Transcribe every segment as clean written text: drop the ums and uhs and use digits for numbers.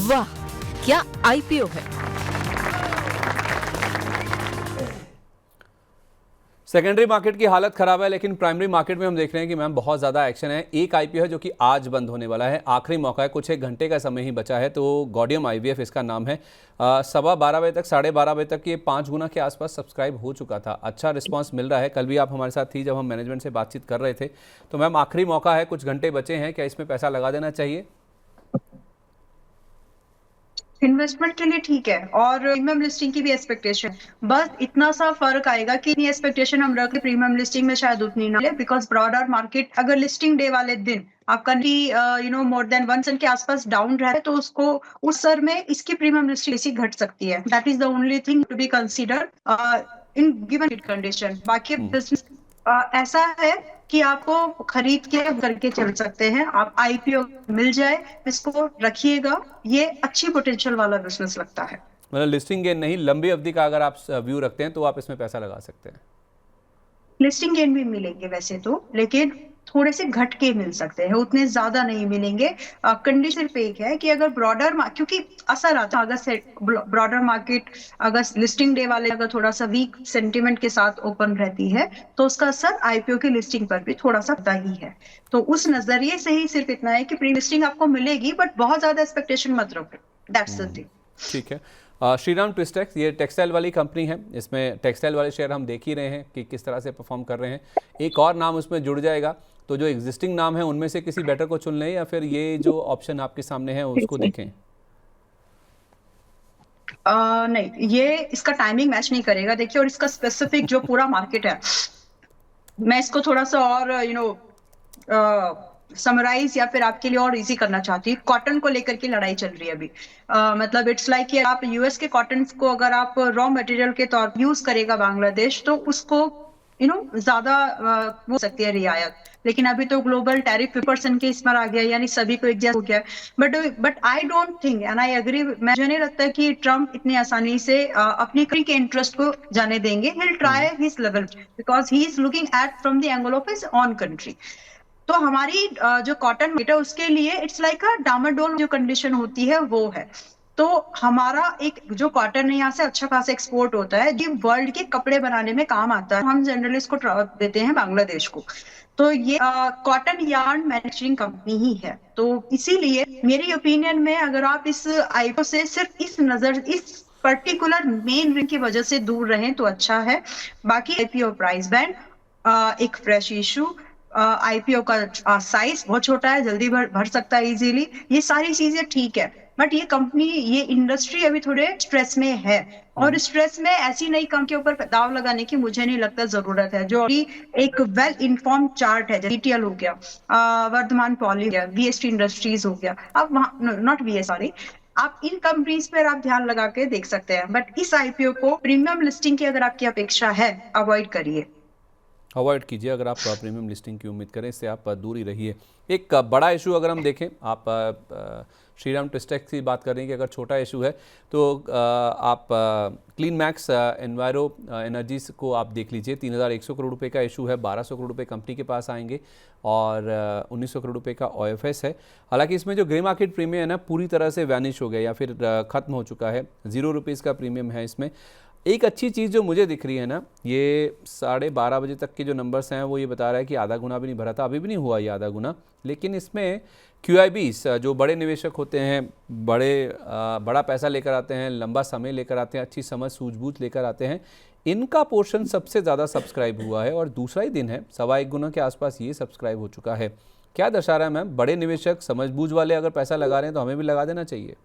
वाह, क्या आईपीओ है। सेकेंडरी मार्केट की हालत खराब है, लेकिन प्राइमरी मार्केट में हम देख रहे हैं कि मैम बहुत ज़्यादा एक्शन है। एक आईपीओ है जो कि आज बंद होने वाला है, आखिरी मौका है, कुछ एक घंटे का समय ही बचा है। तो गॉडियम आईवीएफ इसका नाम है। 12:15 बजे तक, 12:30 बजे तक ये 5 गुना के आसपास सब्सक्राइब हो चुका था। अच्छा रिस्पांस मिल रहा है। कल भी आप हमारे साथ थी जब हम मैनेजमेंट से बातचीत कर रहे थे। तो मैम आखिरी मौका है, कुछ घंटे बचे हैं, क्या इसमें पैसा लगा देना चाहिए? इन्वेस्टमेंट के लिए ठीक है, और प्रीमियम लिस्टिंग की भी एक्सपेक्टेशन, बस इतना सा फर्क आएगा कि इतनी एक्सपेक्टेशन हम रख प्रीमियम लिस्टिंग में शायद उतनी ना ले, बिकॉज ब्रॉडर मार्केट अगर लिस्टिंग डे वाले दिन आपका मोर देन 1% के आसपास डाउन रहा है, तो उसको उस सर में इसकी प्रीमियम लिस्टिंग इसी घट सकती है। That is the only thing to be consider in given condition. बाकी बिजनेस ऐसा है कि आपको खरीद के करके चल सकते हैं। आप आईपीओ मिल जाए, इसको रखिएगा, ये अच्छी पोटेंशियल वाला बिजनेस लगता है। मतलब लिस्टिंग गेन नहीं, लंबी अवधि का अगर आप व्यू रखते हैं तो आप इसमें पैसा लगा सकते हैं। लिस्टिंग गेन भी मिलेंगे वैसे तो, लेकिन थोड़े से घट के मिल सकते हैं, उतने ज्यादा नहीं मिलेंगे। कंडीशन पे एक है कि अगर ब्रॉडर क्योंकि असर आता है अगर से ब्रॉडर मार्केट अगर लिस्टिंग डे वाले अगर थोड़ा सा वीक सेंटिमेंट के साथ ओपन रहती है, तो उसका असर आईपीओ की लिस्टिंग पर भी थोड़ा सा पता ही है। तो उस नजरिए से ही सिर्फ इतना है कि प्री लिस्टिंग आपको मिलेगी, बट बहुत ज्यादा एक्सपेक्टेशन मत रखो। That's the thing. ठीक है। श्रीराम ट्विस्टेक्स, ये टेक्सटाइल वाली कंपनी है। इसमें टेक्सटाइल वाले शेयर हम देख ही रहे हैं कि किस तरह से परफॉर्म कर रहे हैं। एक और नाम उसमें जुड़ जाएगा, तो जो एग्जिस्टिंग नाम है उनमें से किसी बेटर को चुन लें, या फिर ये जो ऑप्शन आपके सामने है उसको देखें? नहीं, ये इसका टाइमिंग मैच नहीं करेगा, देखिए, और इसका स्पेसिफिक जो पूरा मार्केट है, मैं इसको थोड़ा सा और समराइज या फिर आपके लिए और इजी करना चाहती हूँ। कॉटन को लेकर के लड़ाई चल रही है अभी। मतलब इट्स लाइक कि आप यूएस के कॉटन को अगर आप रॉ मटेरियल के तौर पर यूज करेगा बांग्लादेश, तो उसको ज्यादा हो सकती है रियायत। लेकिन अभी तो ग्लोबल टैरिफ 50% के इस पर आ गया, यानी सभी को एक जैसा हो गया। But I don't think and I agree, मुझे नहीं लगता कि ट्रम्प इतनी आसानी से अपनी कंट्री के इंटरेस्ट को जाने देंगे। He will try his level, because he is looking at from the angle of his on country. तो हमारी जो कॉटन मार्केट है उसके लिए इट्स लाइक अ डामाडोल जो कंडीशन होती है वो है। तो हमारा एक जो कॉटन है यहाँ से अच्छा खासा एक्सपोर्ट होता है, जो वर्ल्ड के कपड़े बनाने में काम आता है, हम जनरली इसको देते हैं बांग्लादेश को। तो ये कॉटन यार्न मैन्युफैक्चरिंग कंपनी ही है। तो इसीलिए मेरी ओपिनियन में अगर आप इस आईपीओ से सिर्फ इस पर्टिकुलर मेन रिंग की वजह से दूर रहें तो अच्छा है। बाकी आईपीओ प्राइस बैंड, एक फ्रेश इशू, आईपीओ का साइज बहुत छोटा है, जल्दी भर सकता है इजीली, ये सारी चीजें ठीक है। बट ये कंपनी, ये इंडस्ट्री अभी थोड़े स्ट्रेस में है, और स्ट्रेस में ऐसी नई कंपनी के ऊपर दाव लगाने की मुझे नहीं लगता जरूरत है। जो एक वेल इन्फॉर्म चार्ट है, बीटीएल हो गया, वर्धमान पॉली हो गया, वीएसटी इंडस्ट्रीज हो गया, अब वहां नॉट वीएस सॉरी, आप इन कंपनीज पर आप ध्यान लगा के देख सकते हैं। बट इस आईपीओ को प्रीमियम लिस्टिंग की अगर आपकी अपेक्षा है, अवॉइड करिए, अवॉइड कीजिए। अगर आप प्रीमियम लिस्टिंग की उम्मीद करें, इससे आप दूर ही रहिए। एक बड़ा इशू अगर हम देखें, आप श्रीराम ट्विस्टेक्स की बात कर रहे हैं कि अगर छोटा इशू है तो आप क्लीन मैक्स एनवायरो एनर्जीज को आप देख लीजिए। 3,100 करोड़ रुपए का इशू है, 1,200 करोड़ रुपए कंपनी के पास आएंगे, और 1,900 करोड़ रुपए का ओएफएस है। हालांकि इसमें जो ग्रे मार्केट प्रीमियम है ना, पूरी तरह से वैनिश हो गया या फिर ख़त्म हो चुका है। ₹0 का प्रीमियम है इसमें। एक अच्छी चीज़ जो मुझे दिख रही है ना, ये 12:30 बजे तक के जो नंबर्स हैं वो ये बता रहा है कि आधा गुना भी नहीं भरा था, अभी भी नहीं हुआ ये आधा गुना। लेकिन इसमें QIBs जो बड़े निवेशक होते हैं, बड़ा पैसा लेकर आते हैं, लंबा समय लेकर आते हैं, अच्छी समझ सूझबूझ लेकर आते हैं, इनका पोर्शन सबसे ज़्यादा सब्सक्राइब हुआ है, और दूसरा ही दिन है 1.25 गुना के आसपास ये सब्सक्राइब हो चुका है। क्या दर्शा रहा है मैम? बड़े निवेशक समझबूझ वाले अगर पैसा लगा रहे हैं तो हमें भी लगा देना चाहिए।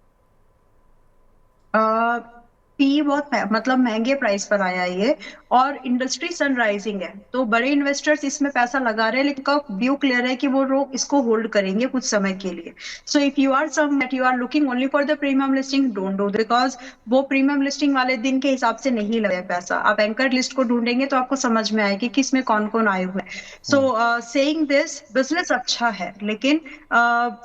पी बहुत मतलब महंगे प्राइस पर आया ये, और इंडस्ट्री सनराइजिंग है, तो बड़े इन्वेस्टर्स इसमें पैसा लगा रहे हैं, लेकिन का व्यू क्लियर है कि वो लोग इसको होल्ड करेंगे कुछ समय के लिए। So if you are some that you are looking only for the premium listing, don't do, because वो प्रीमियम लिस्टिंग वाले दिन के हिसाब से नहीं लगे पैसा। आप एंकर लिस्ट को ढूंढेंगे तो आपको समझ में आएगी कि इसमें कौन कौन आए हुए। सो सेइंग दिस, बिजनेस अच्छा है, लेकिन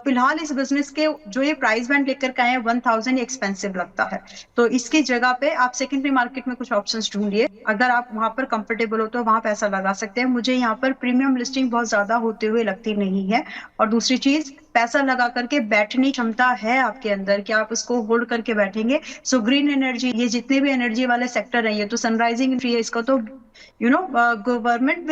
फिलहाल इस बिजनेस के जो ये प्राइस बैंड लेकर के आए हैं 1,000 एक्सपेंसिव लगता है। तो इसकी जगह जगह पे आप सेकेंडरी मार्केट में कुछ ऑप्शंस ढूंढिए। अगर आप वहां पर कंफर्टेबल हो तो वहां पैसा लगा सकते हैं। मुझे यहाँ पर प्रीमियम लिस्टिंग बहुत ज्यादा होते हुए लगती नहीं है। और दूसरी चीज, पैसा लगा करके बैठने की क्षमता है आपके अंदर कि आप उसको होल्ड करके बैठेंगे। सो ग्रीन एनर्जी, ये जितने भी एनर्जी वाले सेक्टर है, ये तो सनराइजिंग इंडस्ट्री है, इसका तो गवर्नमेंट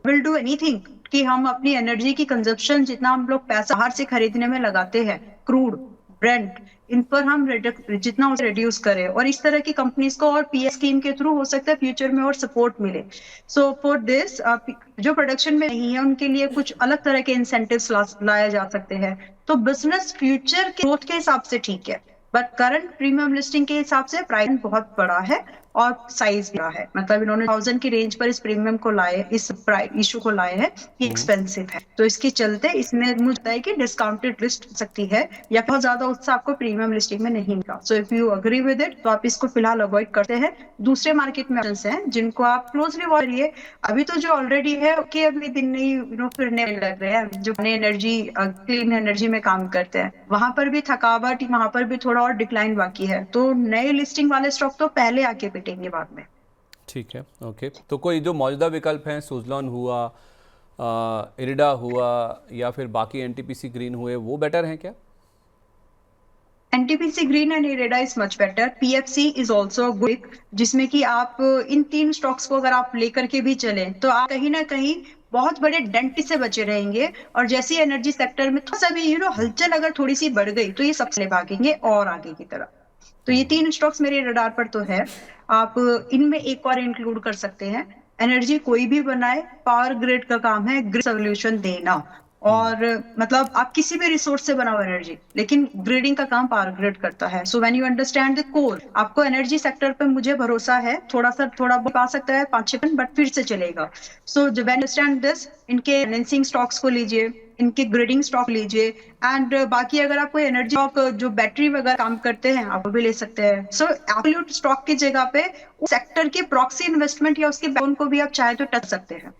विल डू एनीथिंग कि हम अपनी एनर्जी की कंजप्शन, जितना हम लोग पैसा बाहर से खरीदने में लगाते हैं, क्रूड, ब्रेंट, इन पर हम जितना उसे रिड्यूस करें। और इस तरह की कंपनीज को और पीएस स्कीम के थ्रू हो सकता है फ्यूचर में और सपोर्ट मिले। सो फॉर दिस, जो प्रोडक्शन में नहीं है उनके लिए कुछ अलग तरह के इंसेंटिव्स लाया जा सकते हैं। तो बिजनेस फ्यूचर के ग्रोथ के हिसाब से ठीक है, बट करंट प्रीमियम लिस्टिंग के हिसाब से प्राइस बहुत बड़ा है और साइज बड़ा है। मतलब इन्होंने 1000 की रेंज पर इस प्रीमियम को लाए, इस इशू को लाए हैं कि एक्सपेंसिव है। तो इसके चलते इसमें मुझे लगता है कि डिस्काउंटेड लिस्ट हो सकती है या बहुत ज्यादा उत्साह आपको प्रीमियम लिस्टिंग में नहीं मिला। सो if you agree with it तो आप इसको फिलहाल अवॉइड करते हैं। दूसरे मार्केट में ऑप्शंस हैं जिनको आप क्लोजली वॉच करिए। अभी तो जो ऑलरेडी है कि अभी दिन नहीं फिरने लग रहे हैं, जो एनर्जी, क्लीन एनर्जी में काम करते हैं, वहां पर भी थकावट, वहां पर भी थोड़ा और डिक्लाइन बाकी है। तो नए लिस्टिंग वाले स्टॉक तो पहले आके पिटेंगे बाद में। ठीक है, ओके। तो कोई जो मौजूदा विकल्प हैं, सुजलॉन हुआ, इरिडा हुआ, या फिर बाकी एनटीपीसी ग्रीन हुए, वो बेटर हैं क्या? NTPC green and IREDA is much better. PFC is also good, जिसमें कि आप इन 3 स्टॉक्स को अगर आप लेकर के भी चलें तो आप कहीं ना कहीं बहुत बड़े डेंट से बचे रहेंगे। और जैसे एनर्जी सेक्टर में थोड़ा सा भी हलचल अगर थोड़ी सी बढ़ गई तो ये सबसे भागेंगे और आगे की तरफ। तो ये 3 स्टॉक्स मेरे रडार पर तो है। आप इनमें एक और इंक्लूड कर सकते हैं। एनर्जी कोई भी बनाए, पावर ग्रिड का काम है ग्रिड सोल्यूशन देना। और मतलब आप किसी भी रिसोर्स से बनाओ एनर्जी, लेकिन ग्रिडिंग का काम पावर ग्रिड करता है। So when you understand the core, आपको एनर्जी सेक्टर पे मुझे भरोसा है, थोड़ा बहुत आ सकता है 5-6%, बट फिर से चलेगा। सो जब अंडरस्टैंड दिस, इनके फाइनेंसिंग स्टॉक्स को लीजिए, इनके ग्रिडिंग स्टॉक लीजिए, एंड बाकी अगर आपको एनर्जी स्टॉक जो बैटरी वगैरह काम करते हैं आप वो भी ले सकते हैं। सो एब्सोल्यूट स्टॉक की जगह पे उस सेक्टर के प्रॉक्सी इन्वेस्टमेंट या उसके बैकबोन को भी आप चाहे तो टच सकते हैं।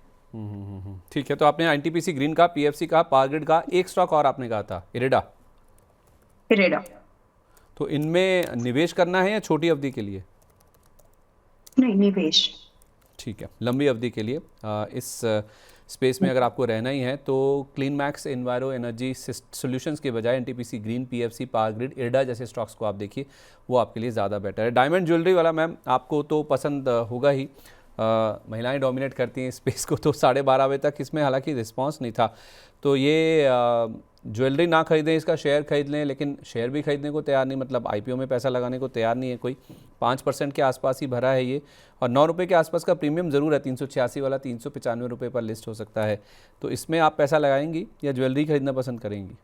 ठीक है। तो आपने एनटीपीसी ग्रीन का, पीएफसी का, पावर ग्रिड का, एक स्टॉक और आपने कहा था इरेडा। तो इनमें निवेश करना है या छोटी अवधि के लिए? नहीं, निवेश। ठीक है, लंबी अवधि के लिए। इस स्पेस में अगर आपको रहना ही है तो clean max enviro energy solutions के बजाय NTPC green, PFC, power grid, IREDA जैसे स्टॉक्स को आप देखिए, वो आपके लिए ज़्यादा बेटर है। डायमंड ज्वेलरी वाला मैम आपको तो पसंद होगा ही, महिलाएं डोमिनेट करती हैं स्पेस को, तो 12:30 बजे तक इसमें हालांकि रिस्पांस नहीं था। तो ये ज्वेलरी ना खरीदें, इसका शेयर खरीद लें, लेकिन शेयर भी खरीदने को तैयार नहीं, मतलब आईपीओ में पैसा लगाने को तैयार नहीं है कोई। 5% के आसपास ही भरा है ये, और 9 रुपये के आसपास का प्रीमियम ज़रूर है। 386 वाला 395 रुपये पर लिस्ट हो सकता है। तो इसमें आप पैसा लगाएंगी या ज्वेलरी खरीदना पसंद करेंगी?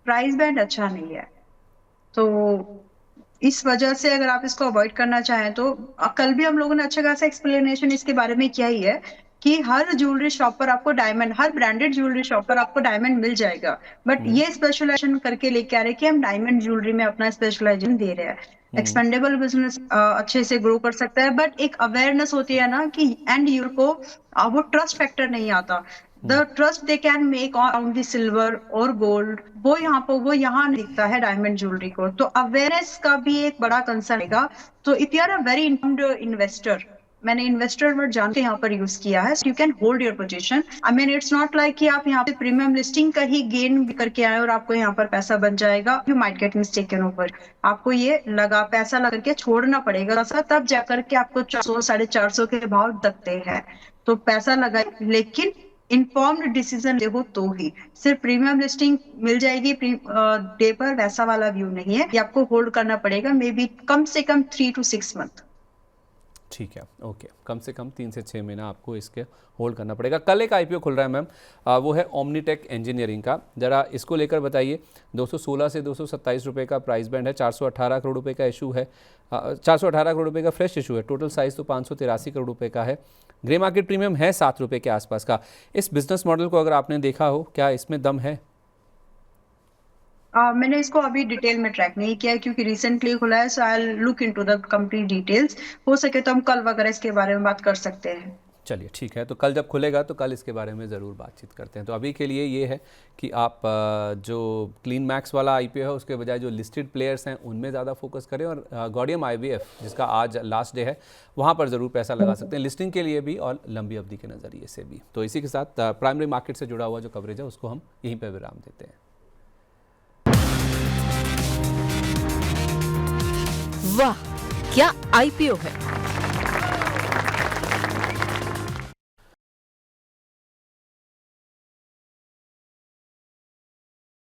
प्राइस बैंड अच्छा नहीं है, तो इस वजह से अगर आप इसको अवॉइड करना चाहें तो कल भी हम लोगों ने अच्छा खासा एक्सप्लेनेशन इसके बारे में किया ही है कि हर ज्वेलरी शॉप पर आपको डायमंड, हर ब्रांडेड ज्वेलरी शॉप पर आपको डायमंड मिल जाएगा। बट ये स्पेशलाइजेशन करके लेके आ रहे हैं कि हम डायमंड ज्वेलरी में अपना स्पेशलाइजेशन दे रहे हैं। एक्सपेंडेबल बिजनेस अच्छे से ग्रो कर सकता है, बट एक अवेयरनेस होती है ना कि एंड यूर को वो ट्रस्ट फैक्टर नहीं आता। The trust they can make on the silver और गोल्ड, वो यहाँ दिखता है डायमंड ज्वेलरी को। तो अवेयरनेस का भी एक बड़ा कंसर्न रहेगा। तो if you are a very informed investor, मैंने इन्वेस्टर वर्ड जान के यहाँ पर यूज किया है, you can hold your position. I mean it's not like कि आप यहाँ पे प्रीमियम लिस्टिंग का ही गेन करके आए और आपको यहाँ पर पैसा बन जाएगा। You might get mistaken over. आपको ये पैसा लगा के छोड़ना पड़ेगा, तब जाकर के आपको 400-450 के भाव दखते हैं। तो पैसा लगाए, लेकिन इन्फॉर्म्ड डिसीजन हो तो ही। सिर्फ प्रीमियम लिस्टिंग मिल जाएगी डे पर, वैसा वाला व्यू नहीं है। ये आपको होल्ड करना पड़ेगा, मे बी कम से कम 3 to 6 मंथ। ठीक है, ओके। कम से कम 3 से 6 महीना आपको इसके होल्ड करना पड़ेगा। कल एक आईपीओ खुल रहा है मैम, वो है ओमनीटेक इंजीनियरिंग का। ज़रा इसको लेकर बताइए। 216 से 227 रुपये का प्राइस बैंड है, 418 करोड़ रुपए का इशू है, 418 करोड़ रुपए का फ्रेश इशू है। टोटल साइज़ तो 583 करोड़ रुपए का है। ग्रे मार्केट प्रीमियम है 7 रुपये के आसपास का। इस बिजनेस मॉडल को अगर आपने देखा हो, क्या इसमें दम है? मैंने इसको अभी डिटेल में ट्रैक नहीं किया क्योंकि रिसेंटली खुला है। So I will look into the complete details. हो सके तो हम कल वगैरह इसके बारे में बात कर सकते हैं। चलिए ठीक है, तो कल जब खुलेगा तो कल इसके बारे में ज़रूर बातचीत करते हैं। तो अभी के लिए ये है कि आप जो क्लीन मैक्स वाला आईपीओ है उसके बजाय जो लिस्टेड प्लेयर्स हैं उनमें ज़्यादा फोकस करें, और गॉडियम आईवीएफ जिसका आज लास्ट डे है वहाँ पर ज़रूर पैसा लगा सकते हैं, लिस्टिंग के लिए भी और लंबी अवधि के नज़रिए से भी। तो इसी के साथ प्राइमरी मार्केट से जुड़ा हुआ जो कवरेज है उसको हम यहीं पर विराम देते हैं। वाह, क्या आईपीओ है।